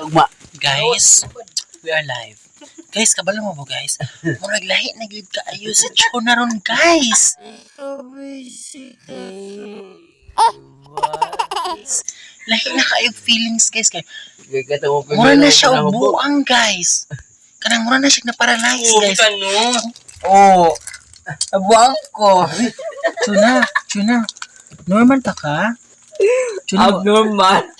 Tugma. Guys, we are live. Guys, kabalo mo mo guys. Murag lahi na gyud kaayo sa chona ron guys. Lahi na kayo feelings guys kay. Mura na siya buang guys. Kanang mura na siya na paralyze guys. Oh. Buang ko. Chuna. Normal ta ka? Chuna. Abnormal.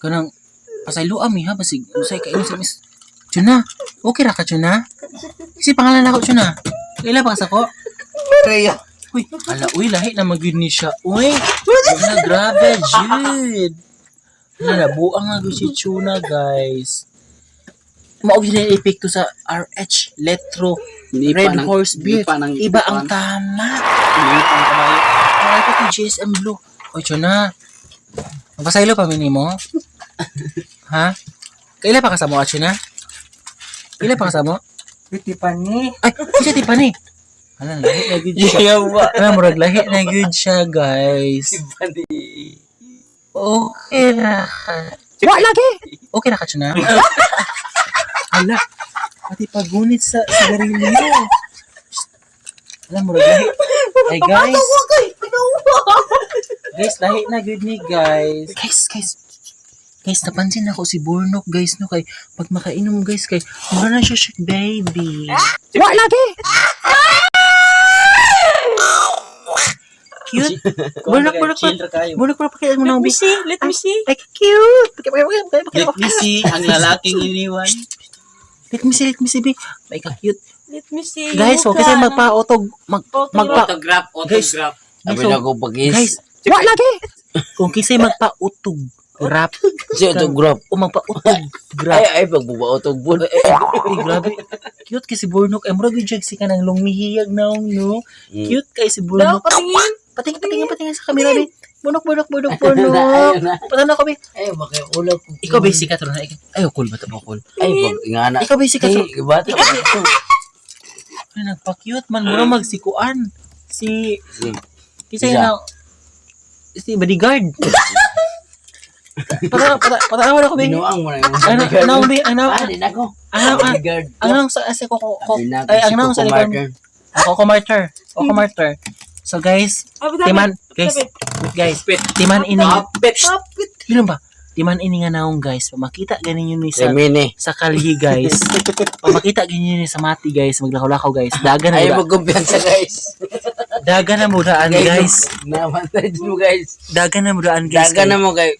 Kanang pasaylo ami ha basig usay kayo sa mis. Chuna, okay ra ka Chuna? Kasi pangalan ako Chuna. Ila pa sa ko? Kaya. Uy, uy lahi na magyud ni siya. Uy, na grabe jud. Na buang nga gyud si Chuna guys. Mao gyud na epekto sa RH Letro Red Horse Beer. Iba ang tama. Wala ko to GSM Blue. Oy Chuna. Mapasaylo pa minimo. Ha? Kaila pa kasamo Chuna? Kaila pa kasamo? Tiffany. Ay, si Tiffany. Ano, lahi na good siya. Ano, murag lahi na good siya, guys. Tiffany. Okay na ka. Wa lagi! Okay na ka, Chuna? Hala, pati pagunit sa sigarilyo. Alam, murag lahi. Ay, guys. Guys, lahi na good ni, guys. Guys, napansin ako si Bornok, guys, no, kay pag makainom, guys, kay mura na siya baby. Wa lagi! Cute. Bornok, pakita mo nang baby. Let me see. Ay, cute. Let me see ang lalaking iniwan. Let me see, baby. Ay, ka-cute. Let me see. Guys, huwag kasi magpa-autograph. Autograph. Sabi na ko pag-is. Guys, wa lagi! Kung kasi magpa-autograph. Siya autograph. O magpa-autograph. Ay, pagbuba-autograph. Ay, grabe. Cute kay si Bornok. Ay, murag yung si ka ng lumihiyag na no? Cute kay si Bornok. Patingin. Patingin sa camera, be. Bornok. Patanaw ko, be. Ay, makiulag ko. Ikaw, be, sikat ron. Ay, cool ba ito? Cool. Ay, pag-ingana. Ikaw, be, sikat ron. Ay, bata. Ay, nagpa-cute man. Mura magsikuan. Si Isa. si bodyguard. Patanaw ako, be. Binuang mo na yung Ano, be? din ako. Ang sa likod. Ako martyr. So guys, timan ini. Bilang ba? Timan ini nga naong guys. Pamakita ganin yun ni sa kalye guys. Pamakita ganin yun ni sa mati guys. Maglakaw-lakaw guys. Dagan na ay magkumpiyansa guys. Dagan na mudaan guys. Namantaj mo guys. Dagan na mudaan guys. Dagan na mo guys.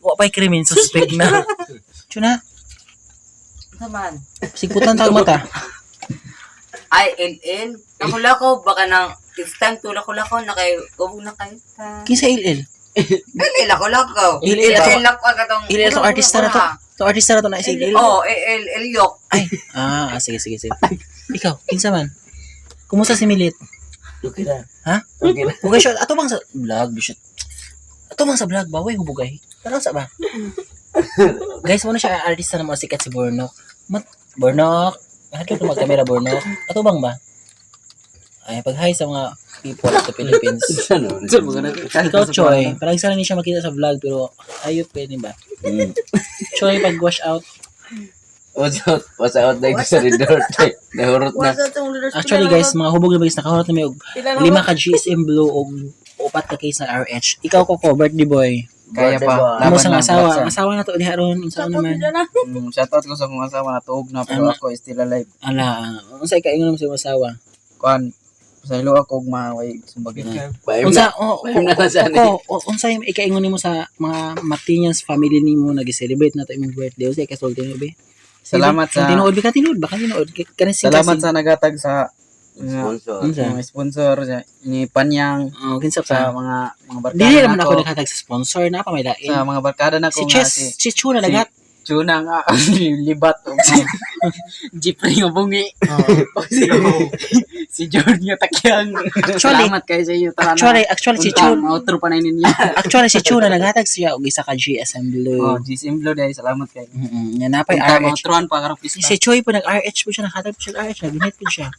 Wapay krimen suspect na. Chuna. Naman. Sikutan tawag mata. Ay, in. Nakulako, baka nang this time tulako-lako na kayo. Gawag na kayo. Kinsa il. Lako-lako. Il Lako katong. Il to artista na to. To artista na to na si il. Oh, Yok. Ay. Sige. Ikaw, kinsa man? Kumusta si Milit? Okay na. Ha? Okay na. Bugay siya. Ato bang sa vlog ba? Way hubugay. Tara sa ba? Guys, mo na siya artista na mga sikat si Bornok. Bornok. Bakit ka mag-camera, Bornok? Ato bang ba? Ay, pag-hi sa mga people of the Philippines. Ikaw, Choy. Parang sana niya siya makita sa vlog, pero ayop pwede ba? Choy, pag-wash out. What's out like sa redor. Nahurot na. Actually, guys, mga hubog na guys, nakahurot na may 5 ka GSM Blue o 4 ka case ng RH. Ikaw ko, birthday boy. Kaya pa. Ano sa asawa? Asawa na to, di haron. Saan naman? Shoutout ko sa mga asawa na tuog na pero ako is still alive. Ala, unsa ikaingon mo sa asawa? Kuan, pasaylo ako ug maway sumbagin na. Unsa yung ikaingon nimo sa mga Martinians family nimo nag-celebrate na to imong birthday? Unsa ikasulti nimo be? Salamat sa tinuod ka baka tinuod kanin salamat sa nagatag sa sponsor. Mga sponsor ni Panyang kinsa sa pa? mga barkada. Dili naman ako naghatag sa sponsor na pa may lain. Sa mga barkada na ko si Chuna nagat. Chuna nga libat og Jeffrey nga bungi. Si George nga takyang. Salamat kay sa iyo tanan. Actually si Chuna outro pa na niya. Actually si Chuna naghatag siya og isa ka GSM Blue. GSM Blue dai salamat kay. Nga napay RH. Outroan pa karong pista. Si Choy po nag-RH po siya, nakatag po siya RH, nag-donate po siya.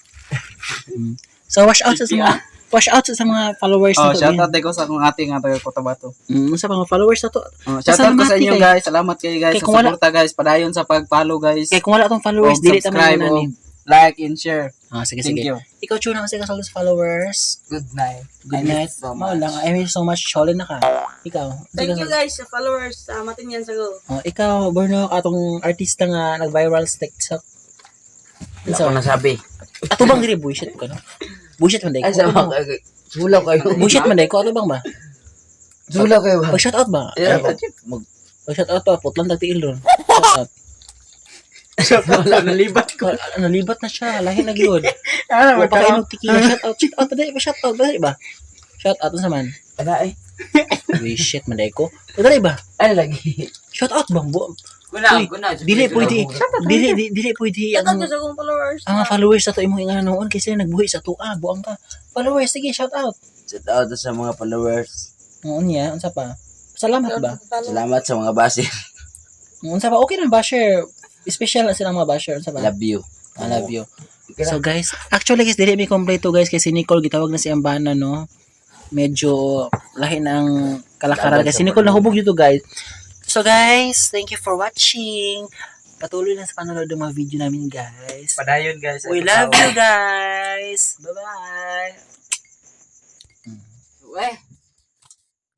So wash out sa mga Push out sa mga followers Oh, na to. shoutout din ko sa akong ate nga taga Cotabato. Sa mga followers na to. Shoutout ko sa Salamat, inyo kay- guys. Salamat kayo guys kay sa kung wala- suporta guys. Padayon sa pag-follow guys. Kaya kung wala tong followers, dili ta subscribe, man ni. like and share. Sige, Thank sige. you. Ikaw, Chuna, kasi kasal sa followers. Good night. Good I night. miss so Mao much. lang. I miss so much. Sholin na ka. Ikaw. Thank you guys sa followers. Matin yan sa go. Ikaw, Borno, atong artista nga nag-viral sa TikTok. Wala ko nasabi. Ato bang diri bullshit ko, no? Bullshit man day ko. Ay, sama kayo. Sulaw kayo. Bullshit man day ko. Ato bang ba? Sulaw kayo ba? Pag shout out ba? Yeah, Pag shout out ba? Putlan tagtiil ron. Shout out. Nalibat ko. Nalibat na siya. Lahi na gyud. Ano Wa pa kainog tiki. Shout out. Shout out ba day? Shout out ba day ba? Shout out sa man. Ana eh. Bullshit man day ko. Dali ba? Ano lagi? Shout out bang bu? Guna, Uy, guna. Dili pwede. Dili pwede Shout out ang ko sa kong followers. ang mga followers na to imong ingana noon kasi nagbuhi sa tuwa, buang ka. Followers, sige, shout out. Shout out sa mga followers. Oo niya, unsa pa? Salamat ba? Salamat sa mga basir. Unsa pa? Okay na basher. Special na silang mga basher. Unsa pa? Love you. I love you. So guys, actually guys, dili mi kompleto guys kasi si Nicole gitawag na si Ambana no. Medyo lahi ng kalakaran kasi Nicole nahubog dito guys. So guys, thank you for watching. Patuloy lang sa panonood ng mga video namin guys. Padayon guys. We love you guys. Bye-bye. Weh.